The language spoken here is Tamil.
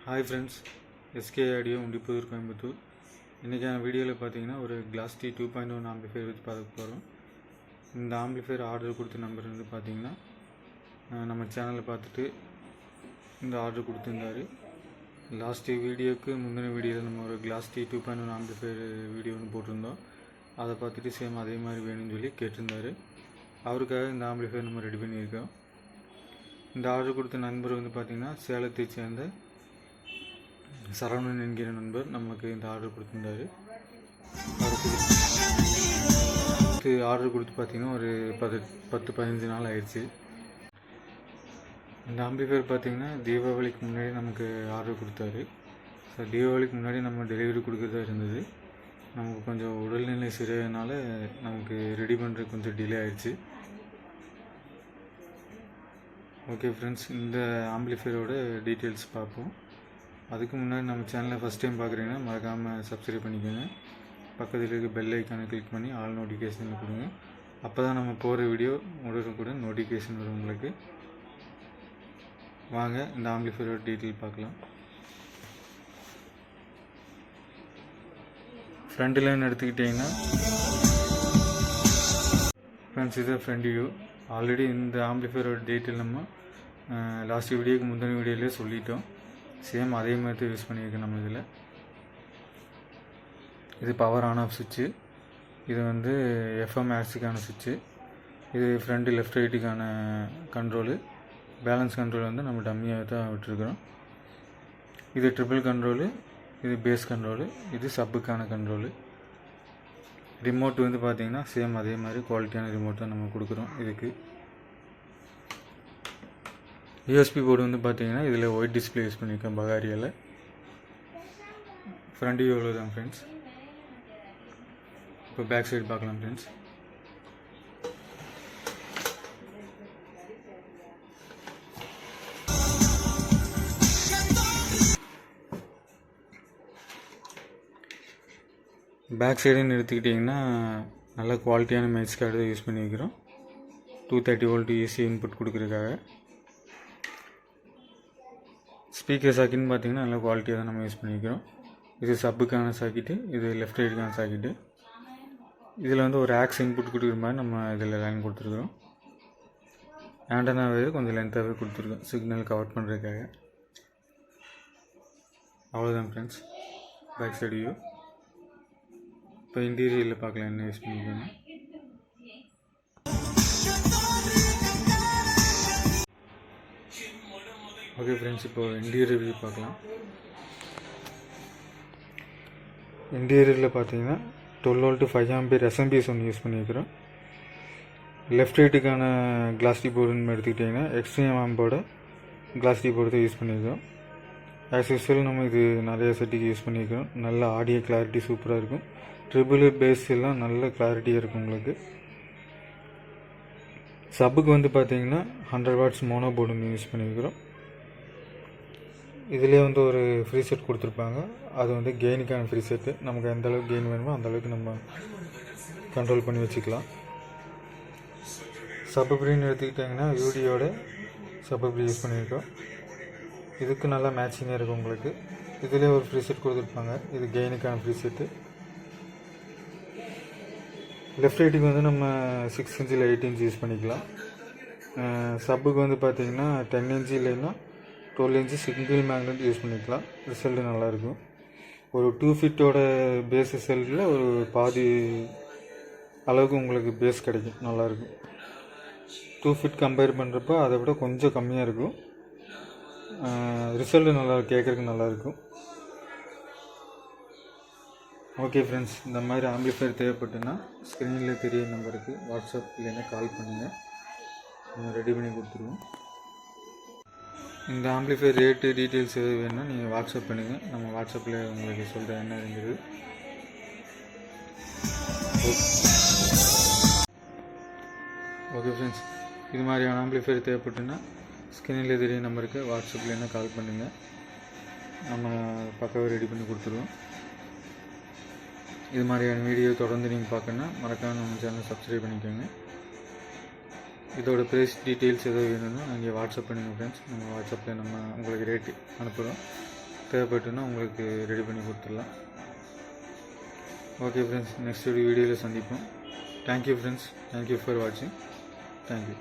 Hi friends, SK audio Undipudur Coimbatore. இன்றைக்கான வீடியோவில் பார்த்தீங்கன்னா ஒரு கிளாஸ் டி 2.1 ஆம்பிளிஃபையர் வச்சு பார்க்க போகிறோம். இந்த ஆம்பிளிஃபையர் ஆர்டர் கொடுத்த நம்பர் வந்து பார்த்தீங்கன்னா நம்ம சேனலில் பார்த்துட்டு இந்த ஆர்டர் கொடுத்துருந்தாரு. லாஸ்ட் வீடியோவுக்கு முந்தின வீடியோவில் நம்ம ஒரு கிளாஸ் டி 2.1 ஆம்பிளிஃபையர் வீடியோ ஒன்று போட்டிருந்தோம். அதை பார்த்துட்டு சேம் அதே மாதிரி வேணும்னு சொல்லி கேட்டிருந்தாரு. அவருக்காக இந்த ஆம்பிளிஃபையர் நம்ம ரெடி பண்ணியிருக்கோம். இந்த ஆர்டர் கொடுத்த நண்பர் வந்து பார்த்திங்கன்னா சேலத்தை சேர்ந்த சரவணன் என்கிற நண்பர் நமக்கு இந்த ஆர்டர் கொடுத்துருந்தாரு. ஆர்டர் கொடுத்து பார்த்திங்கன்னா ஒரு 10-15 நாள் ஆயிடுச்சு. இந்த ஆம்பிளிஃபையர் பார்த்திங்கன்னா தீபாவளிக்கு முன்னாடி நமக்கு ஆர்டர் கொடுத்தாரு. ஸோ தீபாவளிக்கு முன்னாடி நம்ம டெலிவரி கொடுக்குறதா இருந்தது. நமக்கு கொஞ்சம் உடல்நிலை சரியானால நமக்கு ரெடி பண்ணுறது கொஞ்சம் டிலே ஆயிடுச்சு. ஓகே ஃப்ரெண்ட்ஸ், இந்த ஆம்பிளிஃபையரோட டீட்டெயில்ஸ் பார்ப்போம். அதுக்கு முன்னாடி நம்ம சேனலை ஃபஸ்ட் டைம் பார்க்குறீங்கன்னா மறக்காமல் சப்ஸ்கிரைப் பண்ணிக்கோங்க. பக்கத்தில் இருக்க பெல் ஐக்கானை கிளிக் பண்ணி ஆல் நோட்டிஃபிகேஷன் கொடுங்க. அப்போ தான் நம்ம போகிற வீடியோ உடனுக்குடன் நோட்டிஃபிகேஷன் வரும் உங்களுக்கு. வாங்க இந்த ஆம்பிளிஃபையரோட டீட்டெயில் பார்க்கலாம். ஃப்ரண்ட் லைன் எடுத்துக்கிட்டிங்கன்னா ஃப்ரெண்ட்ஸ், இதை ஃப்ரண்ட் வியூ. ஆல்ரெடி இந்த ஆம்பிளிஃபையரோட டீட்டெயில் நம்ம லாஸ்ட் வீடியோக்கு முந்தின வீடியோலேயே சொல்லிட்டோம். சேம் அதே மாதிரி தான் யூஸ் பண்ணியிருக்கோம் நம்ம இதில். இது பவர் ஆன் ஆஃப் சுவிட்சு. இது வந்து எஃப்எம் ஆக்ஸுக்கான சுவிட்சு. இது ஃப்ரண்ட் லெஃப்ட் ரைட்டுக்கான கண்ட்ரோலு. பேலன்ஸ் கண்ட்ரோல் வந்து நம்ம டம்மியாக தான் விட்டுருக்குறோம். இது ட்ரிபிள் கண்ட்ரோலு. இது பேஸ் கண்ட்ரோலு. இது சப்புக்கான கண்ட்ரோலு. ரிமோட் வந்து பார்த்திங்கன்னா சேம் அதே மாதிரி குவாலிட்டியான ரிமோட் தான் நம்ம கொடுக்குறோம். இதுக்கு யூஎஸ்பி போர்டு வந்து பார்த்திங்கன்னா இதில் ஒயிட் டிஸ்பிளே யூஸ் பண்ணியிருக்கேன் பகாரியால். ஃப்ரண்ட் வியூ எவ்வளோ தான் ஃப்ரெண்ட்ஸ். இப்போ பேக் சைடு பார்க்கலாம் ஃப்ரெண்ட்ஸ். பேக் சைடுன்னு எடுத்துக்கிட்டிங்கன்னா நல்ல குவாலிட்டியான மைக்ஸ் கார்டு தான் யூஸ் பண்ணியிருக்கிறோம். 230 வோல்ட் ஏசி இன்புட் கொடுக்குறதுக்காக. ஸ்பீக்கர் சாக்கெட்னு பார்த்திங்கன்னா நல்ல குவாலிட்டியாக தான் நம்ம யூஸ் பண்ணிக்கிறோம். இது சப்புக்கான சாக்கெட்டு. இது லெஃப்ட் ரைட்டுக்கான சாக்கெட்டு. இதில் வந்து ஒரு ஆக்ஸ் இன்புட் கொடுக்குற மாதிரி நம்ம இதில் லைன் கொடுத்துருக்குறோம். ஆண்டனாவே கொஞ்சம் லென்த்தாகவே கொடுத்துருக்கோம் சிக்னல் கவர் பண்ணுறதுக்காக. அவ்வளோதான் ஃப்ரெண்ட்ஸ் பேக் சைடு வியூ. இப்போ இன்டீரியரில் பார்க்கலாம் என்ன யூஸ் பண்ணிக்கணும். ஓகே ஃப்ரெண்ட்ஸ், இப்போது இன்டீரியர் வியூ பார்க்கலாம். இன்டீரியரில் பார்த்தீங்கன்னா 12 வோல்ட் 5 ஆம்பியர் எஸ்எம்பிஎஸ் ஒன்று யூஸ் பண்ணியிருக்கிறோம். லெஃப்ட் ரைட்டுக்கான கிளாஸ் டி போர்டுன்னு எடுத்துக்கிட்டிங்கன்னா எக்ஸ்ட்ரீம் ஆம்போட கிளாஸ் டி போர்டு தான் யூஸ் பண்ணியிருக்கோம். ஆஸ் யூஸ்வல் நம்ம இது நிறைய செட்டுக்கு யூஸ் பண்ணியிருக்கிறோம். நல்ல ஆடியோ கிளாரிட்டி சூப்பராக இருக்கும். ட்ரிபிள் பேஸ் எல்லாம் நல்ல கிளாரிட்டியாக இருக்கும் உங்களுக்கு. சப்புக்கு வந்து பார்த்திங்கன்னா 100 வாட்ஸ் மோனோ போர்டு யூஸ் பண்ணியிருக்கிறோம். இதிலே வந்து ஒரு ஃப்ரீ செட் கொடுத்துருப்பாங்க. அது வந்து கெயினுக்கான ஃப்ரீ செட்டு. நமக்கு எந்த அளவுக்கு கெயின் வேணுமோ அந்தளவுக்கு நம்ம கண்ட்ரோல் பண்ணி வச்சுக்கலாம். சப்பப்ரின்னு எடுத்துக்கிட்டிங்கன்னா யூடியோட சப்பப்ரி யூஸ் பண்ணியிருக்கோம். இதுக்கு நல்லா மேட்சிங்காக இருக்கும் உங்களுக்கு. இதிலே ஒரு ஃப்ரீ செட் கொடுத்துருப்பாங்க. இது கெயினுக்கான ஃப்ரீ செட்டு. லெஃப்ட் ரைட்டுக்கு வந்து நம்ம 6 இன்ச் இல்லை 8 இன்ச் யூஸ் பண்ணிக்கலாம். சப்புக்கு வந்து பார்த்திங்கன்னா 10 இன்ச்சு இல்லைன்னா 12 இன்ச்சு சிங்கிள் மேக்னெட் யூஸ் பண்ணிக்கலாம். ரிசல்ட்டு நல்லாயிருக்கும். ஒரு 2 ஃபீட்டோட பேஸ் ரிசல்ட்டில் ஒரு பாதி அளவுக்கு உங்களுக்கு பேஸ் கிடைக்கும். நல்லாயிருக்கும். 2 ஃபீட் கம்பேர் பண்ணுறப்போ அதை விட கொஞ்சம் கம்மியாக இருக்கும். ரிசல்ட்டு நல்லா கேட்குறதுக்கு நல்லாயிருக்கும். ஓகே ஃப்ரெண்ட்ஸ், இந்த மாதிரி ஆம்பிளிஃபையர் தேவைப்பட்டுன்னா ஸ்க்ரீனில் தெரிய நம்பருக்கு வாட்ஸ்அப் இல்லைன்னா கால் பண்ணுங்கள். நம்ம ரெடி பண்ணி கொடுத்துருவோம். இந்த ஆம்பிளிஃபையர் ரேட்டு டீட்டெயில்ஸ் எது வேணும்னா நீங்கள் வாட்ஸ்அப் பண்ணுங்கள். நம்ம வாட்ஸ்அப்பில் உங்களுக்கு சொல்கிறேன் என்ன இருந்தது. ஓகே ஃப்ரெண்ட்ஸ், இது மாதிரியான ஆம்பிளிஃபையர் தேவைப்பட்டுன்னா ஸ்க்ரீனில் தெரிய நம்பருக்கு வாட்ஸ்அப்பில் என்ன கால் பண்ணுங்கள். நம்ம பக்காவாக ரெடி பண்ணி கொடுத்துருவோம். இது மாதிரியான வீடியோ தொடர்ந்து நீங்கள் பார்க்கணுன்னா மறக்காமல் நம்ம சேனலை சப்ஸ்கிரைப் பண்ணிக்கோங்க. இதோட ப்ரைஸ் டீட்டெயில்ஸ் எதாவது வேணும்னா நீங்கள் வாட்ஸ்அப் பண்ணுங்கள் ஃப்ரெண்ட்ஸ். நம்ம வாட்ஸ்அப்பில் நம்ம உங்களுக்கு ரேட்டு அனுப்புகிறோம். தேவைப்பட்டுன்னா உங்களுக்கு ரெடி பண்ணி கொடுத்துடலாம். ஓகே ஃப்ரெண்ட்ஸ், நெக்ஸ்ட் வீடியோவில் சந்திப்போம். தேங்க்யூ ஃப்ரெண்ட்ஸ், தேங்க்யூ ஃபார் வாட்சிங். தேங்க்யூ.